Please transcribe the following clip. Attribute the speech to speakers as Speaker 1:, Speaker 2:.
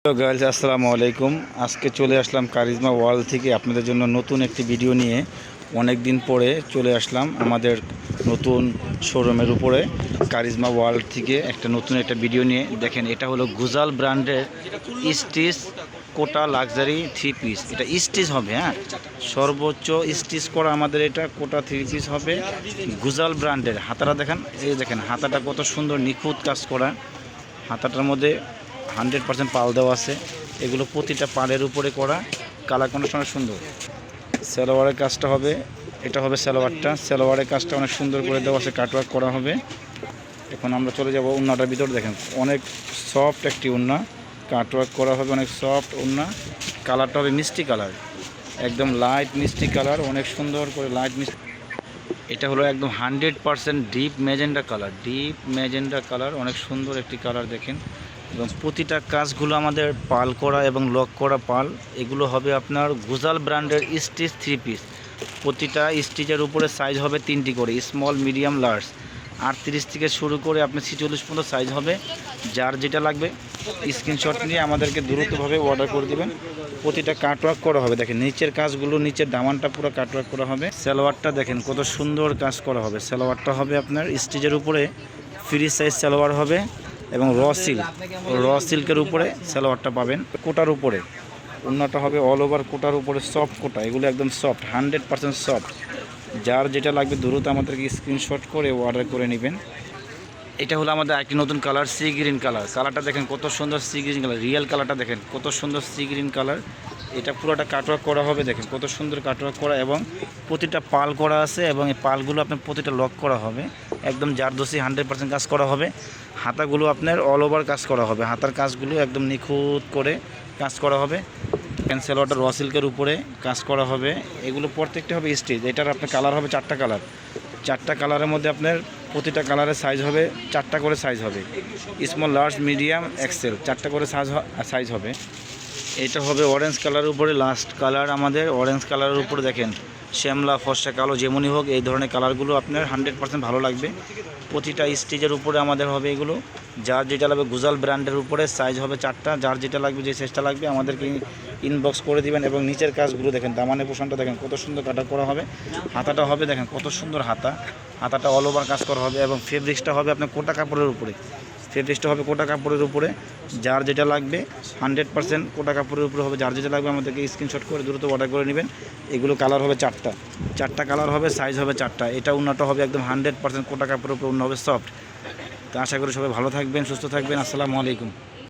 Speaker 1: Hello guys, আসসালামু আলাইকুম। আজকে চলে আসলাম কারিজমা ওয়ার্ল্ড থেকে আপনাদের জন্য নতুন একটি ভিডিও নিয়ে। অনেক দিন পরে চলে আসলাম আমাদের নতুন শোরুমের উপরে কারিজমা ওয়ার্ল্ড থেকে নতুন একটা ভিডিও নিয়ে। দেখেন, এটা হলো গুজাল ব্র্যান্ডের স্টিচ কোটা লাক্সারি থ্রি পিস। এটা স্টিচ হবে, সর্বোচ্চ স্টিচ করা আমাদের এটা কোটা থ্রি পিস হবে গুজাল ব্র্যান্ডের। হাতাটা দেখেন, এই দেখেন হাতাটা কত সুন্দর নিখুঁত কাজ করা। হাতাটার মধ্যে 100% পাল দেওয়া আছে। এগুলো প্রতিটা পালের উপরে করা, কালার কন্ডিশন সুন্দর। সালোয়ারের কাজটা হবে, এটা হবে সালোয়ারের কাজটা অনেক সুন্দর করে দেওয়া আছে, কাটওয়ার্ক করা হবে। এখন আমরা চলে যাব ওড়নাটার ভিতরে। দেখেন অনেক সফট একটি ওড়না, কাটওয়ার্ক করা হবে, অনেক সফট ওড়না। কালারটা হবে মিষ্টি কালার, একদম লাইট মিষ্টি কালার, অনেক সুন্দর করে লাইট মিষ্টি। এটা হলো একদম 100% ডিপ ম্যাজেন্ডা কালার, অনেক সুন্দর একটি কালার দেখেন। এবং প্রতিটা কাজগুলো আমাদের পাল করা এবং লক করা পাল। এগুলো হবে আপনার গুজাল ব্র্যান্ডের স্টিচ থ্রি পিস। প্রতিটা স্টিচের উপরে সাইজ হবে 3টি করে, স্মল, মিডিয়াম, লার্জ। 38 থেকে শুরু করে আপনার 46 পর্যন্ত সাইজ হবে। যার যেটা লাগবে স্ক্রিনশট নিয়ে আমাদেরকে দ্রুতভাবে অর্ডার করে দেবেন। প্রতিটা কাটওয়ার্ক করা হবে। দেখেন নিচের কাজগুলো, নিচের দামানটা পুরো কাটওয়ার্ক করা হবে। সালোয়ারটা দেখেন কত সুন্দর কাজ করা হবে। সালোয়ারটা হবে আপনার স্টিচের উপরে ফ্রি সাইজ সালোয়ার হবে এবং র সিল্কের উপরে সালোয়ারটা পাবেন। কোটার উপরে ওড়নাটা হবে অল ওভার কোটার উপরে, সফট কোটা। এগুলো একদম সফট, 100% সফট। যার যেটা লাগবে দ্রুত আমাদেরকে স্ক্রিনশট করে অর্ডার করে নেবেন। এটা হলো আমাদের একটি নতুন কালার, সি গ্রিন কালার। কালারটা দেখেন কত সুন্দর সি গ্রিন কালার, রিয়েল কালারটা দেখেন কত সুন্দর সি গ্রিন কালার। এটা পুরোটা কাটওয়ার্ক করা হবে, দেখেন কত সুন্দর কাটওয়ার্ক করা এবং প্রতিটা পাল করা আছে এবং এই পালগুলো আপনার প্রতিটা লক করা হবে, একদম জারদোসি 100% কাজ করা হবে। হাতাগুলো আপনার অল ওভার কাজ করা হবে, হাতার কাজগুলো একদম নিখুঁত করে কাজ করা হবে। ক্যান্সেলওয়াটার র সিল্কের উপরে কাজ করা হবে। এগুলো প্রত্যেকটা হবে স্টিচ। এটার আপনার কালার হবে 4টা কালার। 4টা কালারের মধ্যে আপনার প্রতিটা কালারের সাইজ হবে 4টা করে সাইজ হবে, স্মল, লার্জ, মিডিয়াম, এক্সেল। 4টা করে সাইজ হবে। এটা হবে অরেঞ্জ কালারের উপরে লাস্ট কালার আমাদের। অরেঞ্জ কালারের উপরে দেখেন শ্যামলা, ফর্সা, কালো, যেমনই হোক এই ধরনের কালারগুলো আপনার 100% ভালো লাগবে। প্রতিটা স্টিচের উপরে আমাদের হবে এগুলো। যার যেটা লাগবে গুজাল ব্র্যান্ডের উপরে সাইজ হবে 4টা। যার যেটা লাগবে, যে সাইজটা লাগবে আমাদেরকে ইনবক্স করে দিবেন। এবং নিচের কাজগুলো দেখেন, দামানের পোশনটা দেখেন কত সুন্দর কাটা করা হবে। হাতাটা হবে দেখেন কত সুন্দর হাতাটা অল ওভার কাজ করা হবে। এবং ফেব্রিক্সটা হবে আপনার কোটা কাপড়ের উপরে, যার যেটা লাগবে 100% কোটা কাপড়ের উপরে হবে। যার যেটা লাগবে আমাদেরকে স্ক্রিনশট করে দ্রুত অর্ডার করে নেবেন। এগুলো কালার হবে 4টা কালার হবে, সাইজ হবে 4টা। এটা উন্নত হবে একদম 100% কোটা কাপড়ের উপরে, উন্নত হবে সফট। তো আশা করি সবাই ভালো থাকবেন, সুস্থ থাকবেন। আসসালামু আলাইকুম।